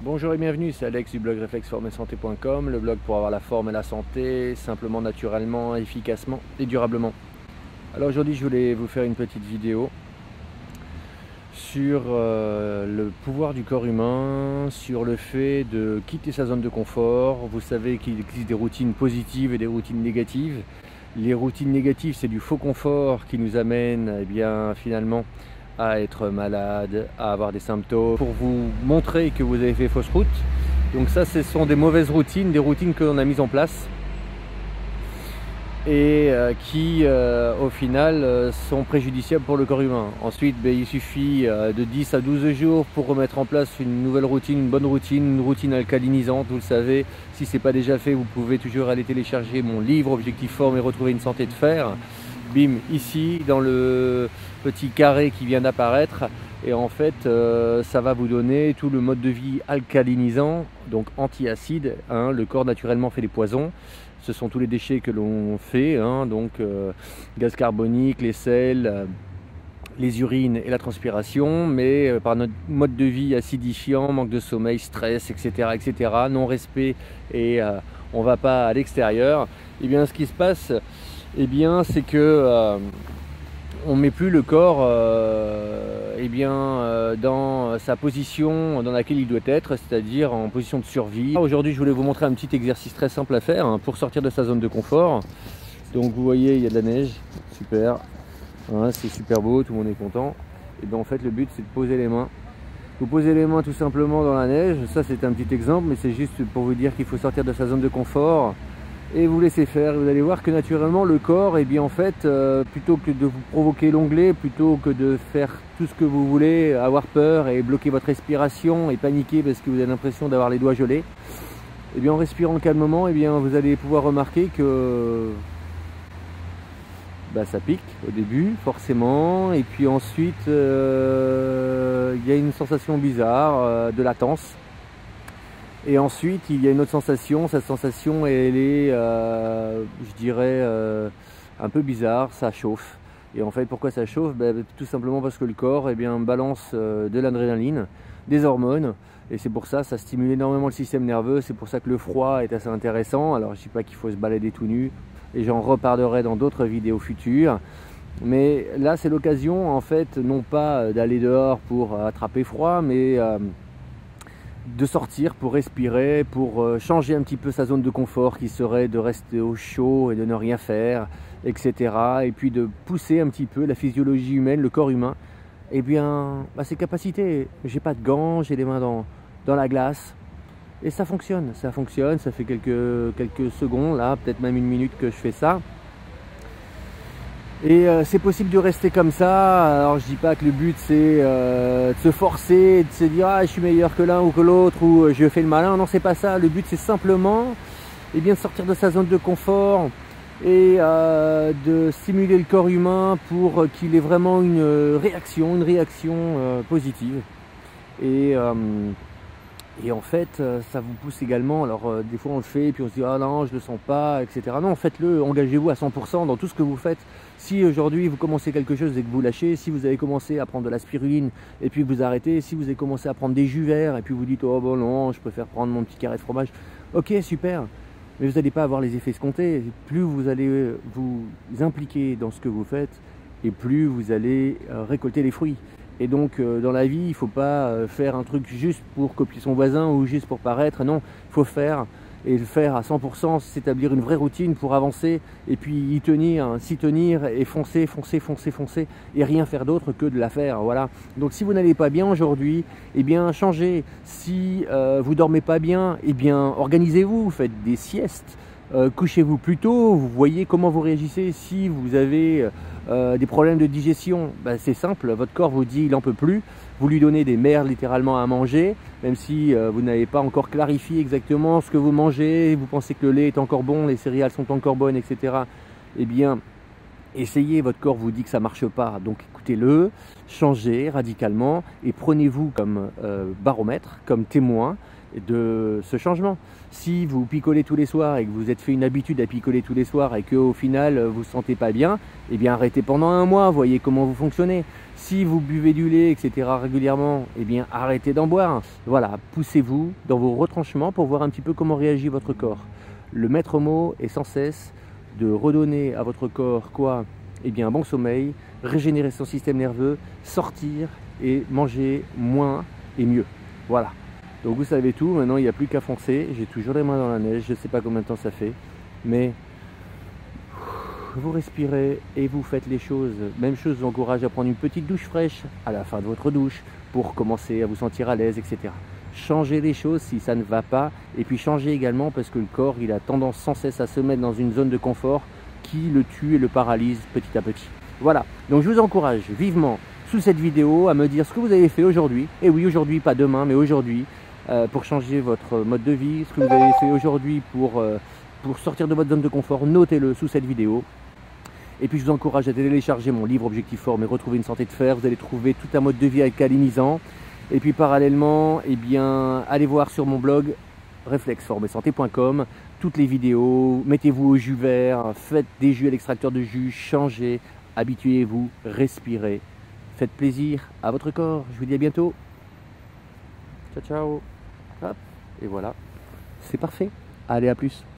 Bonjour et bienvenue, c'est Alex du blog réflexformesanté.com, le blog pour avoir la forme et la santé, simplement, naturellement, efficacement et durablement. Alors aujourd'hui je voulais vous faire une petite vidéo sur le pouvoir du corps humain, sur le fait de quitter sa zone de confort. Vous savez qu'il existe des routines positives et des routines négatives. Les routines négatives, c'est du faux confort qui nous amène finalement à être malade, à avoir des symptômes, pour vous montrer que vous avez fait fausse route. Donc ça, ce sont des mauvaises routines, des routines que l'on a mises en place et qui au final sont préjudiciables pour le corps humain. Ensuite, il suffit de 10 à 12 jours pour remettre en place une nouvelle routine, une bonne routine, une routine alcalinisante. Vous le savez, si ce n'est pas déjà fait, vous pouvez toujours aller télécharger mon livre Objectif Forme et retrouver une santé de fer. Bim, ici dans le petit carré qui vient d'apparaître, et en fait ça va vous donner tout le mode de vie alcalinisant, donc anti-acide, le corps naturellement fait des poisons, ce sont tous les déchets que l'on fait, donc gaz carbonique, les sels, les urines et la transpiration, mais par notre mode de vie acidifiant, manque de sommeil, stress, etc., non respect, et on ne va pas à l'extérieur, et bien ce qui se passe, c'est que on ne met plus le corps dans sa position dans laquelle il doit être, c'est-à-dire en position de survie. Aujourd'hui, je voulais vous montrer un petit exercice très simple à faire pour sortir de sa zone de confort. Donc vous voyez, il y a de la neige, super, c'est super beau, tout le monde est content. Et bien en fait, le but, c'est de poser les mains. Vous posez les mains tout simplement dans la neige. Ça, c'est un petit exemple, mais c'est juste pour vous dire qu'il faut sortir de sa zone de confort. Et vous laissez faire, vous allez voir que naturellement le corps, plutôt que de vous provoquer l'onglet, plutôt que de faire tout ce que vous voulez, avoir peur et bloquer votre respiration et paniquer parce que vous avez l'impression d'avoir les doigts gelés, en respirant calmement, vous allez pouvoir remarquer que ça pique au début forcément, et puis ensuite il y a une sensation bizarre de latence. Et ensuite, il y a une autre sensation. Cette sensation, elle est, je dirais, un peu bizarre. Ça chauffe. Et en fait, pourquoi ça chauffe? Tout simplement parce que le corps balance de l'adrénaline, des hormones. Et c'est pour ça, ça stimule énormément le système nerveux. C'est pour ça que le froid est assez intéressant. Alors, je ne dis pas qu'il faut se balader tout nu. Et j'en reparlerai dans d'autres vidéos futures. Mais là, c'est l'occasion, en fait, non pas d'aller dehors pour attraper froid, mais de sortir pour respirer, pour changer un petit peu sa zone de confort qui serait de rester au chaud et de ne rien faire, etc. Et puis de pousser un petit peu la physiologie humaine, le corps humain, ses capacités. J'ai pas de gants, j'ai les mains dans la glace et ça fonctionne, ça fait quelques secondes là, peut-être même une minute que je fais ça. Et c'est possible de rester comme ça. Alors je dis pas que le but c'est de se forcer, de se dire je suis meilleur que l'un ou que l'autre, ou je fais le malin. Non, c'est pas ça. Le but c'est simplement de sortir de sa zone de confort et de stimuler le corps humain pour qu'il ait vraiment une réaction positive. Et en fait, ça vous pousse également. Alors des fois on le fait et puis on se dit ah non, je le sens pas, etc. Non, faites-le, engagez-vous à 100% dans tout ce que vous faites. Si aujourd'hui vous commencez quelque chose et que vous lâchez, si vous avez commencé à prendre de la spiruline et puis vous arrêtez, si vous avez commencé à prendre des jus verts et puis vous dites oh bon non, je préfère prendre mon petit carré de fromage, ok super, mais vous n'allez pas avoir les effets escomptés. Plus vous allez vous impliquer dans ce que vous faites et plus vous allez récolter les fruits. Et donc dans la vie, il ne faut pas faire un truc juste pour copier son voisin ou juste pour paraître. Non, il faut faire et le faire à 100%, s'établir une vraie routine pour avancer et puis y tenir, s'y tenir et foncer et rien faire d'autre que de la faire. Voilà. Donc si vous n'allez pas bien aujourd'hui, changez. Si vous dormez pas bien, organisez-vous, faites des siestes. Couchez-vous plus tôt, vous voyez comment vous réagissez. Si vous avez des problèmes de digestion, c'est simple, votre corps vous dit il n'en peut plus, vous lui donnez des merdes littéralement à manger, même si vous n'avez pas encore clarifié exactement ce que vous mangez, vous pensez que le lait est encore bon, les céréales sont encore bonnes, etc. Essayez, votre corps vous dit que ça ne marche pas, donc écoutez-le, changez radicalement et prenez-vous comme baromètre, comme témoin, de ce changement. Si vous picolez tous les soirs et que vous êtes fait une habitude à picoler tous les soirs et qu'au final vous ne vous sentez pas bien, eh bien arrêtez pendant un mois, voyez comment vous fonctionnez. Si vous buvez du lait, etc. régulièrement, eh bien arrêtez d'en boire. Voilà, poussez-vous dans vos retranchements pour voir un petit peu comment réagit votre corps. Le maître mot est sans cesse de redonner à votre corps quoi? Eh bien un bon sommeil, régénérer son système nerveux, sortir et manger moins et mieux. Voilà. Donc vous savez tout, maintenant il n'y a plus qu'à foncer. J'ai toujours les mains dans la neige, je ne sais pas combien de temps ça fait, mais vous respirez et vous faites les choses. Même chose, je vous encourage à prendre une petite douche fraîche à la fin de votre douche pour commencer à vous sentir à l'aise, etc. Changez les choses si ça ne va pas, et puis changez également parce que le corps il a tendance sans cesse à se mettre dans une zone de confort qui le tue et le paralyse petit à petit. Voilà, donc je vous encourage vivement sous cette vidéo à me dire ce que vous avez fait aujourd'hui, et oui aujourd'hui, pas demain, mais aujourd'hui, pour changer votre mode de vie, ce que vous avez fait aujourd'hui pour sortir de votre zone de confort, notez-le sous cette vidéo. Et puis je vous encourage à télécharger mon livre Objectif Forme et retrouver une santé de fer. Vous allez trouver tout un mode de vie alcalinisant. Et puis parallèlement, eh bien, allez voir sur mon blog réflexformesanté.com toutes les vidéos. Mettez-vous au jus vert, faites des jus à l'extracteur de jus, changez, habituez-vous, respirez. Faites plaisir à votre corps. Je vous dis à bientôt. Ciao, ciao. Hop. Et voilà, c'est parfait. Allez, à plus.